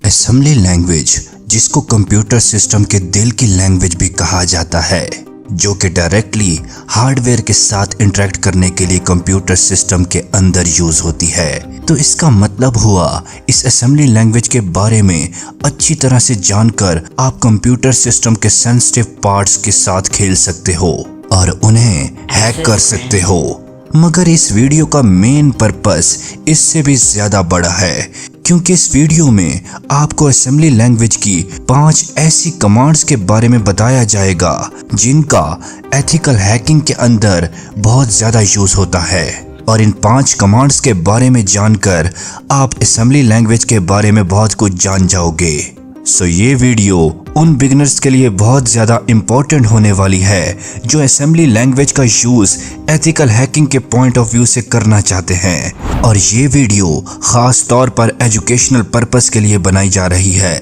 Assembly language, जिसको computer system के दिल की लैंग्वेज भी कहा जाता है, जो कि डायरेक्टली हार्डवेयर के साथ इंटरेक्ट करने के लिए कंप्यूटर सिस्टम के अंदर यूज होती है। तो इसका मतलब हुआ, इस असेंबली लैंग्वेज के बारे में अच्छी तरह से जानकर आप कंप्यूटर सिस्टम के सेंसिटिव पार्ट्स के साथ खेल सकते हो और उन्हें हैक कर सकते हो। मगर इस वीडियो का मेन पर्पस इससे भी ज्यादा बड़ा है, क्योंकि इस वीडियो में आपको असेंबली लैंग्वेज की 5 ऐसी कमांड्स के बारे में बताया जाएगा जिनका एथिकल हैकिंग के अंदर बहुत ज्यादा यूज होता है। और इन 5 कमांड्स के बारे में जानकर आप असेंबली लैंग्वेज के बारे में बहुत कुछ जान जाओगे। सो ये वीडियो उन बिगिनर्स के लिए बहुत ज़्यादा इम्पोर्टेंट होने वाली है जो असेंबली लैंग्वेज का यूज़ एथिकल हैकिंग के पॉइंट ऑफ व्यू से करना चाहते हैं। और ये वीडियो ख़ास तौर पर एजुकेशनल पर्पस के लिए बनाई जा रही है,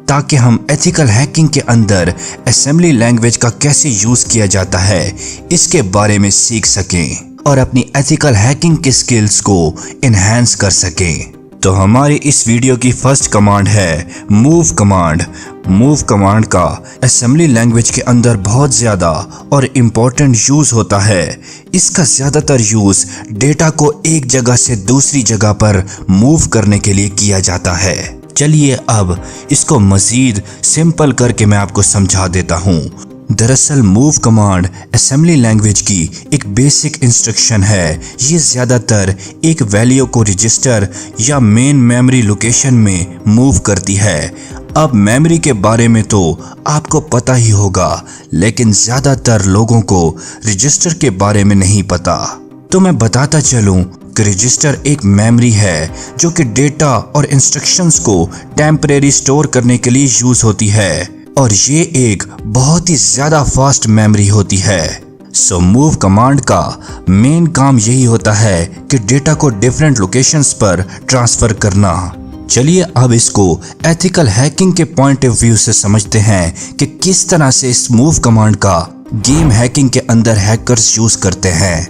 ताकि हम एथिकल हैकिंग के अंदर असेंबली लैंग्वेज का कैसे यूज़ किया जाता है इसके बारे में सीख सकें और अपनी एथिकल हैकिंग के स्किल्स को इन्हेंस कर सकें। तो हमारी इस वीडियो की फर्स्ट कमांड है मूव कमांड। मूव कमांड का असेंबली लैंग्वेज के अंदर बहुत ज़्यादा और इम्पोर्टेंट यूज़ होता है। इसका ज़्यादातर यूज़ डेटा को एक जगह से दूसरी जगह पर मूव करने के लिए किया जाता है। चलिए अब इसको मज़ीद सिंपल करके मैं आपको समझा देता हूँ। दरअसल मूव कमांड असेंबली लैंग्वेज की एक बेसिक इंस्ट्रक्शन है। ये ज़्यादातर एक वैल्यू को रजिस्टर या मेन मेमोरी लोकेशन में मूव करती है। अब मेमोरी के बारे में तो आपको पता ही होगा, लेकिन ज़्यादातर लोगों को रजिस्टर के बारे में नहीं पता। तो मैं बताता चलूँ कि रजिस्टर एक मेमोरी है जो कि डेटा और इंस्ट्रक्शंस को टेम्परेरी स्टोर करने के लिए यूज़ होती है, और ये एक बहुत ही ज़्यादा फास्ट मेमोरी होती है। सो मूव कमांड का मेन काम यही होता है कि डेटा को डिफरेंट लोकेशंस पर ट्रांसफ़र करना। चलिए अब इसको एथिकल हैकिंग के पॉइंट ऑफ व्यू से समझते हैं कि किस तरह से इस मूव कमांड का गेम हैकिंग के अंदर हैकर्स यूज़ करते हैं।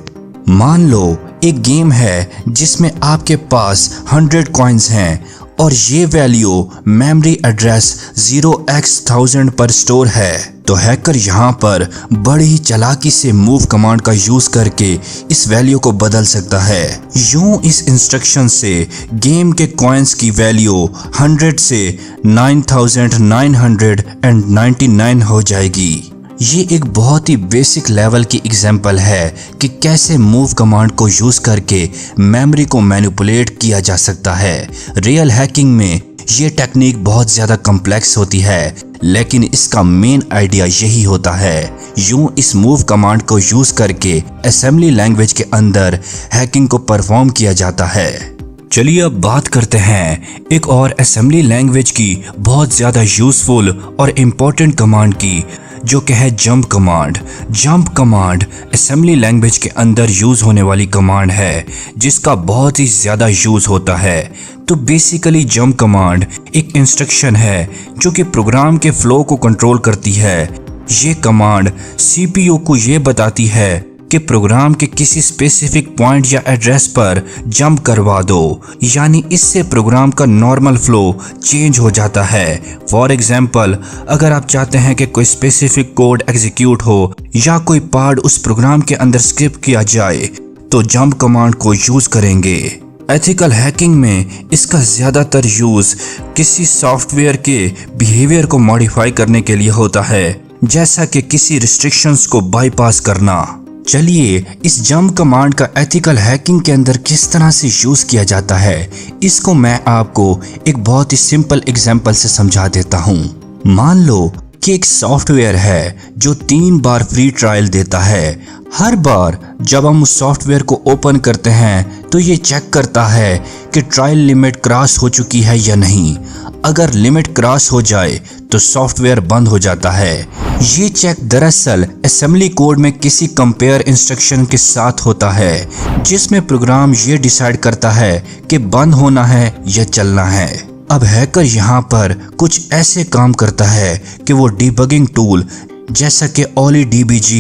मान लो एक गेम है जिसमें आपके पास 100 कॉइन्स हैं और ये वैल्यू मेमोरी एड्रेस 0x1000 पर स्टोर है। तो हैकर यहाँ पर बड़ी चालाकी से मूव कमांड का यूज़ करके इस वैल्यू को बदल सकता है। यूं इस इंस्ट्रक्शन से गेम के कॉइन्स की वैल्यू 100 से 9999 हो जाएगी। ये एक बहुत ही बेसिक लेवल की एग्जांपल है कि कैसे मूव कमांड को यूज़ करके मेमोरी को मैनिपुलेट किया जा सकता है। रियल हैकिंग में ये टेक्निक बहुत ज़्यादा कॉम्प्लेक्स होती है, लेकिन इसका मेन आइडिया यही होता है। यूं इस मूव कमांड को यूज़ करके असेंबली लैंग्वेज के अंदर हैकिंग को परफॉर्म किया जाता है। चलिए अब बात करते हैं एक और असेंबली लैंग्वेज की बहुत ज़्यादा यूज़फुल और इम्पोर्टेंट कमांड की, जो कि है jump command. Jump command assembly language के अंदर यूज़ होने वाली कमांड है जिसका बहुत ही ज़्यादा यूज़ होता है। तो बेसिकली जंप कमांड एक इंस्ट्रक्शन है जो कि प्रोग्राम के फ्लो को कंट्रोल करती है। ये कमांड सीपीयू को ये बताती है कि प्रोग्राम के किसी स्पेसिफिक पॉइंट या एड्रेस पर जंप करवा दो, यानी इससे प्रोग्राम का नॉर्मल फ्लो चेंज हो जाता है। फॉर एग्जांपल, अगर आप चाहते हैं कि कोई स्पेसिफिक कोड एग्जीक्यूट हो या कोई पार्ट उस प्रोग्राम के अंदर स्किप किया जाए, तो जंप कमांड को यूज़ करेंगे। एथिकल हैकिंग में इसका ज़्यादातर यूज़ किसी सॉफ्टवेयर के बिहेवियर को मॉडिफाई करने के लिए होता है, जैसा कि किसी रिस्ट्रिक्शंस को बाईपास करना। चलिए इस जंप कमांड का एथिकल हैकिंग के अंदर किस तरह से यूज़ किया जाता है, इसको मैं आपको एक बहुत ही सिंपल एग्जांपल से समझा देता हूँ। मान लो कि एक सॉफ्टवेयर है जो 3 बार फ्री ट्रायल देता है। हर बार जब हम उस सॉफ्टवेयर को ओपन करते हैं तो ये चेक करता है कि ट्रायल लिमिट क्रॉस हो चुकी है या नहीं। अगर लिमिट क्रॉस हो जाए तो सॉफ्टवेयर बंद हो जाता है। ये चेक दरअसल असेंबली कोड में किसी कंपेयर इंस्ट्रक्शन के साथ होता है, जिसमें प्रोग्राम ये डिसाइड करता है कि बंद होना है या चलना है। अब हैकर यहाँ पर कुछ ऐसे काम करता है कि वो डिबगिंग टूल जैसा कि OllyDbg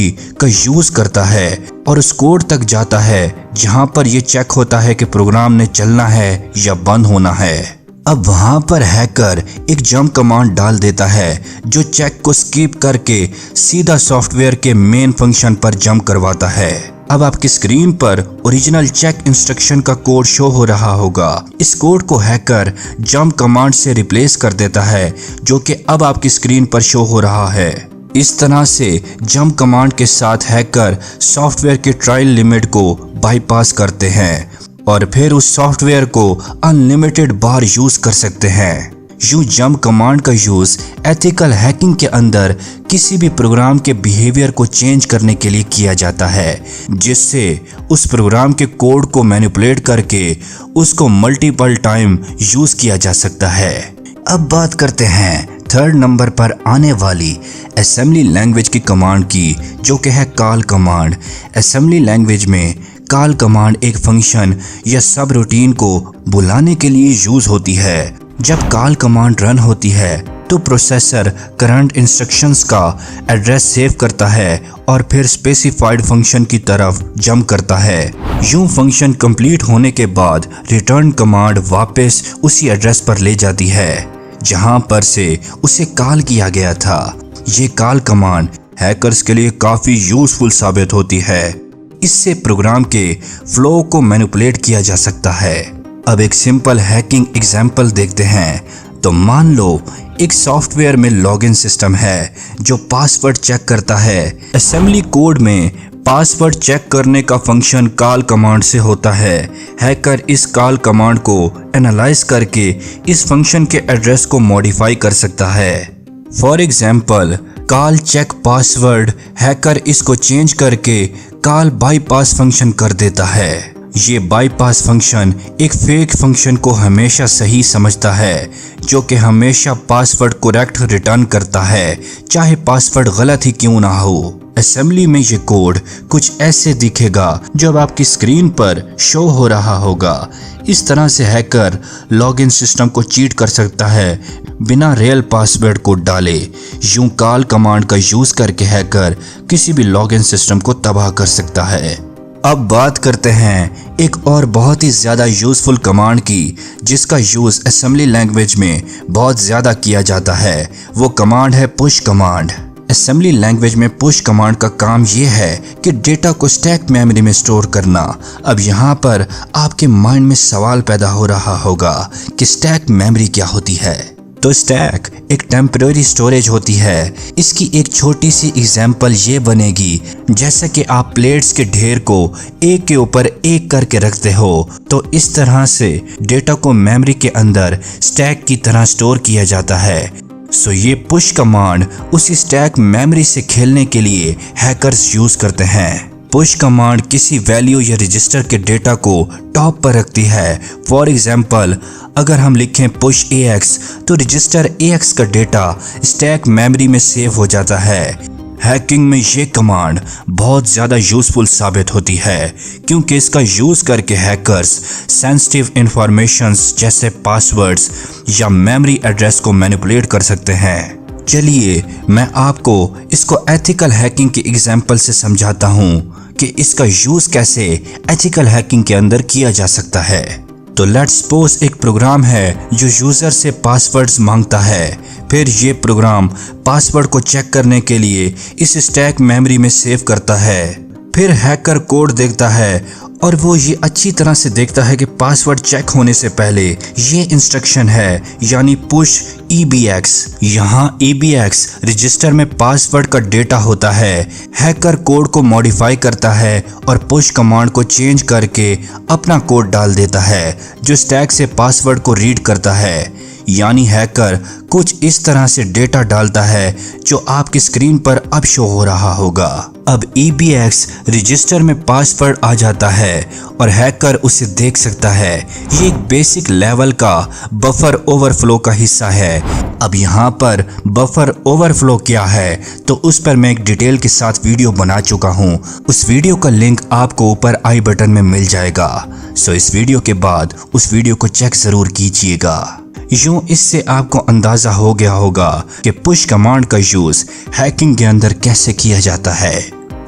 का यूज़ करता है और उस कोड तक जाता है जहाँ पर ये चेक होता है कि प्रोग्राम ने चलना है या बंद होना है। अब वहां पर हैकर एक जंप कमांड डाल देता है जो चेक को स्किप करके सीधा सॉफ्टवेयर के मेन फंक्शन पर जंप करवाता है। अब आपकी स्क्रीन पर ओरिजिनल चेक इंस्ट्रक्शन का कोड शो हो रहा होगा। इस कोड को हैकर जंप कमांड से रिप्लेस कर देता है जो कि अब आपकी स्क्रीन पर शो हो रहा है। इस तरह से जंप कमांड के साथ हैकर सॉफ्टवेयर के ट्रायल लिमिट को बाईपास करते हैं और फिर उस सॉफ्टवेयर को अनलिमिटेड बार यूज कर सकते हैं। यूं जंप कमांड का यूज एथिकल हैकिंग के अंदर किसी भी प्रोग्राम के बिहेवियर को चेंज करने के लिए किया जाता है, जिससे उस प्रोग्राम के कोड को मैनिपुलेट करके उसको मल्टीपल टाइम यूज किया जा सकता है। अब बात करते हैं थर्ड नंबर पर आने वाली असेंबली लैंग्वेज की कमांड की, जो कि है कॉल कमांड। असेंबली लैंग्वेज में कॉल कमांड एक फंक्शन या सब रूटीन को बुलाने के लिए यूज होती है। जब कॉल कमांड रन होती है तो प्रोसेसर करंट इंस्ट्रक्शंस का एड्रेस सेव करता है और फिर स्पेसिफाइड फंक्शन की तरफ जंप करता है। यूं फंक्शन कंप्लीट होने के बाद रिटर्न कमांड वापस उसी एड्रेस पर ले जाती है जहां पर से उसे कॉल किया गया था। ये कॉल कमांड हैकर्स के लिए काफी यूजफुल साबित होती है। इससे प्रोग्राम के फ्लो को मैनिपुलेट किया जा सकता है। अब एक सिंपल हैकिंग एग्जांपल देखते हैं। तो मान लो एक सॉफ्टवेयर में लॉगिन सिस्टम है जो पासवर्ड चेक करता है। असेंबली कोड में पासवर्ड चेक करने का फंक्शन कॉल कमांड से होता है। हैकर इस कॉल कमांड को एनालाइज करके इस फंक्शन के एड्रेस को मॉडिफाई कर सकता है। For example call check password, hacker इसको चेंज करके कॉल बाईपास फंक्शन कर देता है। ये बाईपास फंक्शन एक फेक फंक्शन को हमेशा सही समझता है, जो कि हमेशा पासवर्ड करेक्ट रिटर्न करता है, चाहे पासवर्ड गलत ही क्यों ना हो। असेंबली में ये कोड कुछ ऐसे दिखेगा जो अब आपकी स्क्रीन पर शो हो रहा होगा। इस तरह से हैकर लॉगिन सिस्टम को चीट कर सकता है बिना रियल पासवर्ड को डाले। यूं कॉल कमांड का यूज करके हैकर किसी भी लॉगिन सिस्टम को तबाह कर सकता है। अब बात करते हैं एक और बहुत ही ज़्यादा यूज़फुल कमांड की, जिसका यूज़ असेंबली लैंग्वेज में बहुत ज़्यादा किया जाता है। वो कमांड है पुश कमांड। असेंबली लैंग्वेज में पुश कमांड का काम ये है कि डेटा को स्टैक मेमोरी में स्टोर करना। अब यहाँ पर आपके माइंड में सवाल पैदा हो रहा होगा कि स्टैक मेमोरी क्या होती है। तो स्टैक एक टेम्परेरी स्टोरेज होती है। इसकी एक छोटी सी एग्जांपल ये बनेगी, जैसे कि आप प्लेट्स के ढेर को एक के ऊपर एक करके रखते हो, तो इस तरह से डेटा को मेमोरी के अंदर स्टैक की तरह स्टोर किया जाता है। सो ये पुश कमांड उसी स्टैक मेमोरी से खेलने के लिए हैकर्स यूज करते हैं। पुश कमांड किसी वैल्यू या रजिस्टर के डेटा को टॉप पर रखती है। फॉर एग्जाम्पल अगर हम लिखें पुश AX, तो रजिस्टर AX का डेटा स्टैक मेमोरी में सेव हो जाता है। हैकिंग में ये कमांड बहुत ज़्यादा यूजफुल साबित होती है, क्योंकि इसका यूज़ करके हैकर्स सेंसिटिव इंफॉर्मेशंस जैसे पासवर्ड्स या मेमोरी एड्रेस को मैनिपुलेट कर सकते हैं। चलिए मैं आपको इसको एथिकल हैकिंग के एग्जाम्पल से समझाता हूँ कि इसका यूज़ कैसे एथिकल हैकिंग के अंदर किया जा सकता है। तो लेट्स सपोज एक प्रोग्राम है जो यूज़र से पासवर्ड्स मांगता है। फिर ये प्रोग्राम पासवर्ड को चेक करने के लिए इस स्टैक मेमोरी में सेव करता है। फिर हैकर कोड देखता है और वो ये अच्छी तरह से देखता है कि पासवर्ड चेक होने से पहले ये इंस्ट्रक्शन है, यानी पुश EBX। यहाँ EBX रजिस्टर में पासवर्ड का डेटा होता है। हैकर कोड को मॉडिफाई करता है और पुश कमांड को चेंज करके अपना कोड डाल देता है जो स्टैक से पासवर्ड को रीड करता है। यानी हैकर कुछ इस तरह से डेटा डालता है जो आपकी स्क्रीन पर अब शो हो रहा होगा। अब EBX रजिस्टर में पासवर्ड आ जाता है और हैकर उसे देख सकता है। ये एक बेसिक लेवल का बफर ओवरफ्लो का हिस्सा है। अब यहाँ पर बफर ओवरफ्लो क्या है, तो उस पर मैं एक डिटेल के साथ वीडियो बना चुका हूँ। उस वीडियो का लिंक आपको ऊपर आई बटन में मिल जाएगा। सो इस वीडियो के बाद उस वीडियो को चेक जरूर कीजिएगा। यूं इससे आपको अंदाजा हो गया होगा कि पुश कमांड का यूज हैकिंग के अंदर कैसे किया जाता है।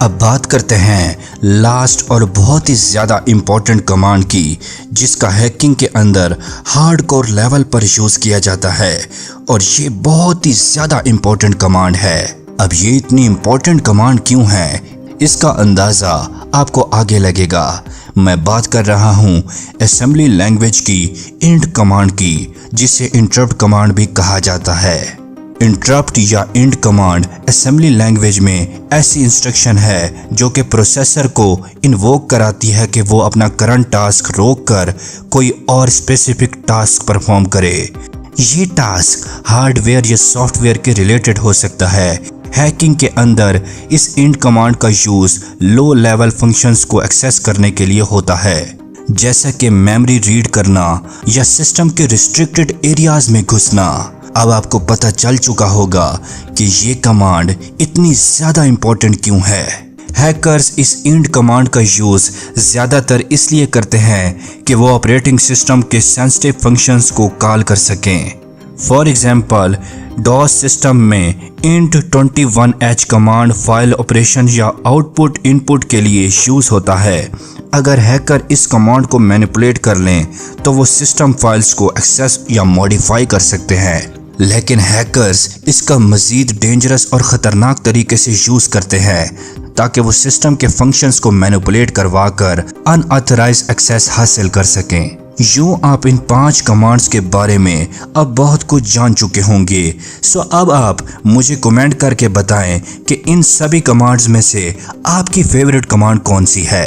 अब बात करते हैं लास्ट और बहुत ही ज़्यादा इम्पोर्टेंट कमांड की, जिसका हैकिंग के अंदर हार्डकोर लेवल पर यूज़ किया जाता है और ये बहुत ही ज़्यादा इम्पोर्टेंट कमांड है। अब ये इतनी इम्पोर्टेंट कमांड क्यों है, इसका अंदाज़ा आपको आगे लगेगा। मैं बात कर रहा हूँ असेंबली लैंग्वेज की इंट कमांड की, जिसे इंटरप्ट कमांड भी कहा जाता है। इंटरप्ट या इंट कमांड असेंबली लैंग्वेज में ऐसी इंस्ट्रक्शन है जो कि प्रोसेसर को इन्वोक कराती है कि वो अपना करंट टास्क रोक कर कोई और स्पेसिफिक टास्क परफॉर्म करे। ये टास्क हार्डवेयर या सॉफ्टवेयर के रिलेटेड हो सकता है। हैकिंग के अंदर इस इंट कमांड का यूज लो लेवल फंक्शंस को एक्सेस करने के लिए होता है, जैसा कि मेमोरी रीड करना या सिस्टम के रिस्ट्रिक्टेड एरियाज में घुसना। अब आपको पता चल चुका होगा कि ये कमांड इतनी ज़्यादा इम्पोर्टेंट क्यों है। हैकर्स इस इंट कमांड का यूज़ ज़्यादातर इसलिए करते हैं कि वो ऑपरेटिंग सिस्टम के सेंसिटिव फंक्शंस को कॉल कर सकें। फॉर एग्जांपल, डॉस सिस्टम में int 21h command file operation या आउटपुट इनपुट के लिए यूज़ होता है। अगर हैकर इस कमांड को मैनिपुलेट कर लें तो वो सिस्टम फाइल्स को एक्सेस या मॉडिफाई कर सकते हैं। लेकिन हैकर्स इसका मज़ीद डेंजरस और ख़तरनाक तरीके से यूज़ करते हैं ताकि वो सिस्टम के फंक्शंस को मैनिपुलेट करवा कर अनऑथराइज एक्सेस हासिल कर सकें। यूँ आप इन 5 कमांड्स के बारे में अब बहुत कुछ जान चुके होंगे। सो अब आप मुझे कमेंट करके बताएं कि इन सभी कमांड्स में से आपकी फेवरेट कमांड कौन सी है।